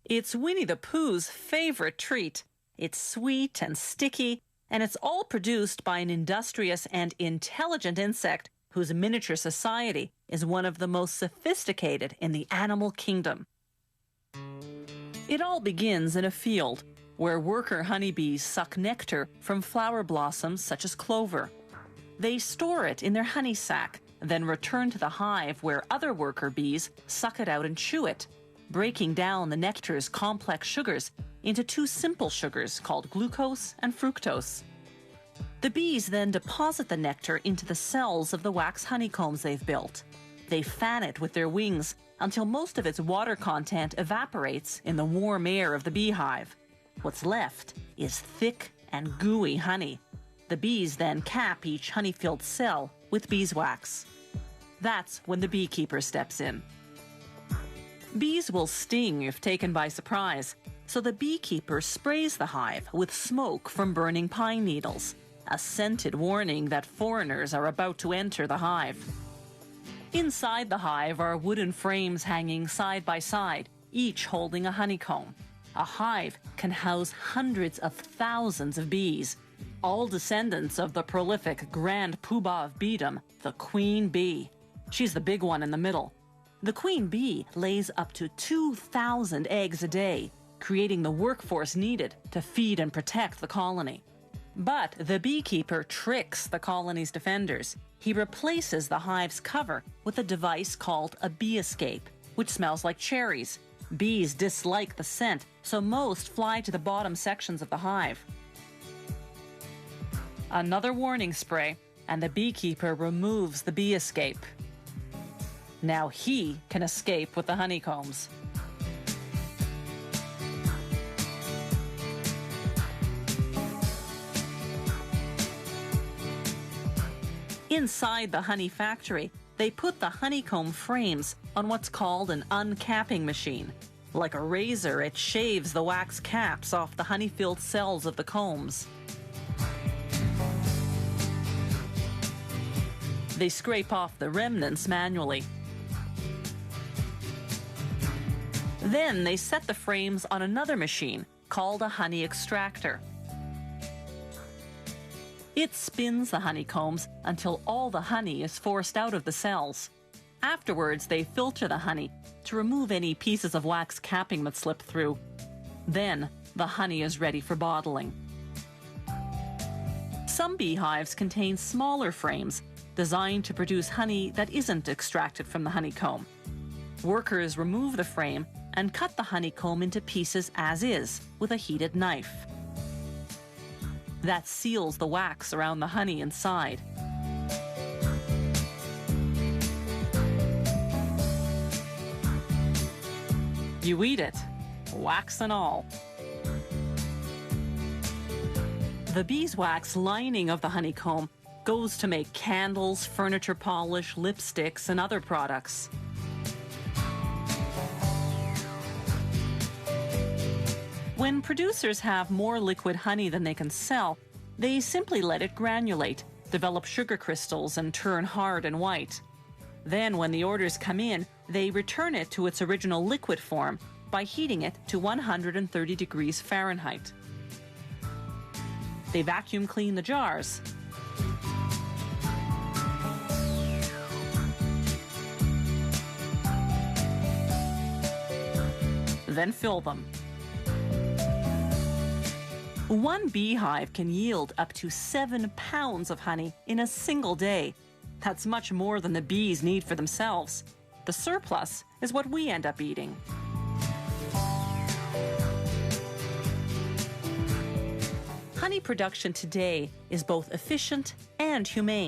It's Winnie the Pooh's favorite treat. It's sweet and sticky, and it's all produced by an industrious and intelligent insect whose miniature society is one of the most sophisticated in the animal kingdom. It all begins in a field where worker honeybees suck nectar from flower blossoms such as clover. They store it in their honey sac, then return to the hive where other worker bees suck it out and chew it, breaking down the nectar's complex sugars into two simple sugars called glucose and fructose. The bees then deposit the nectar into the cells of the wax honeycombs they've built. They fan it with their wings until most of its water content evaporates in the warm air of the beehive. What's left is thick and gooey honey. The bees then cap each honey-filled cell with beeswax. That's when the beekeeper steps in. Bees will sting if taken by surprise, so the beekeeper sprays the hive with smoke from burning pine needles, a scented warning that foreigners are about to enter the hive. Inside the hive are wooden frames hanging side by side, each holding a honeycomb. A hive can house hundreds of thousands of bees, all descendants of the prolific grand poobah of beedom, the queen bee. She's the big one in the middle. The queen bee lays up to 2,000 eggs a day, creating the workforce needed to feed and protect the colony. But the beekeeper tricks the colony's defenders. He replaces the hive's cover with a device called a bee escape, which smells like cherries. Bees dislike the scent, so most fly to the bottom sections of the hive. Another warning spray, and the beekeeper removes the bee escape. Now he can escape with the honeycombs. Inside the honey factory, they put the honeycomb frames on what's called an uncapping machine. Like a razor, it shaves the wax caps off the honey-filled cells of the combs. They scrape off the remnants manually. Then they set the frames on another machine called a honey extractor. It spins the honeycombs until all the honey is forced out of the cells. Afterwards, they filter the honey to remove any pieces of wax capping that slip through. Then, the honey is ready for bottling. Some beehives contain smaller frames designed to produce honey that isn't extracted from the honeycomb. Workers remove the frame and cut the honeycomb into pieces as is with a heated knife. That seals the wax around the honey inside. You eat it, wax and all. The beeswax lining of the honeycomb goes to make candles, furniture polish, lipsticks, and other products. When producers have more liquid honey than they can sell, they simply let it granulate, develop sugar crystals, and turn hard and white. Then, when the orders come in, they return it to its original liquid form by heating it to 130 degrees Fahrenheit. They vacuum clean the jars. Then fill them. One beehive can yield up to 7 pounds of honey in a single day. That's much more than the bees need for themselves. The surplus is what we end up eating. Honey production today is both efficient and humane.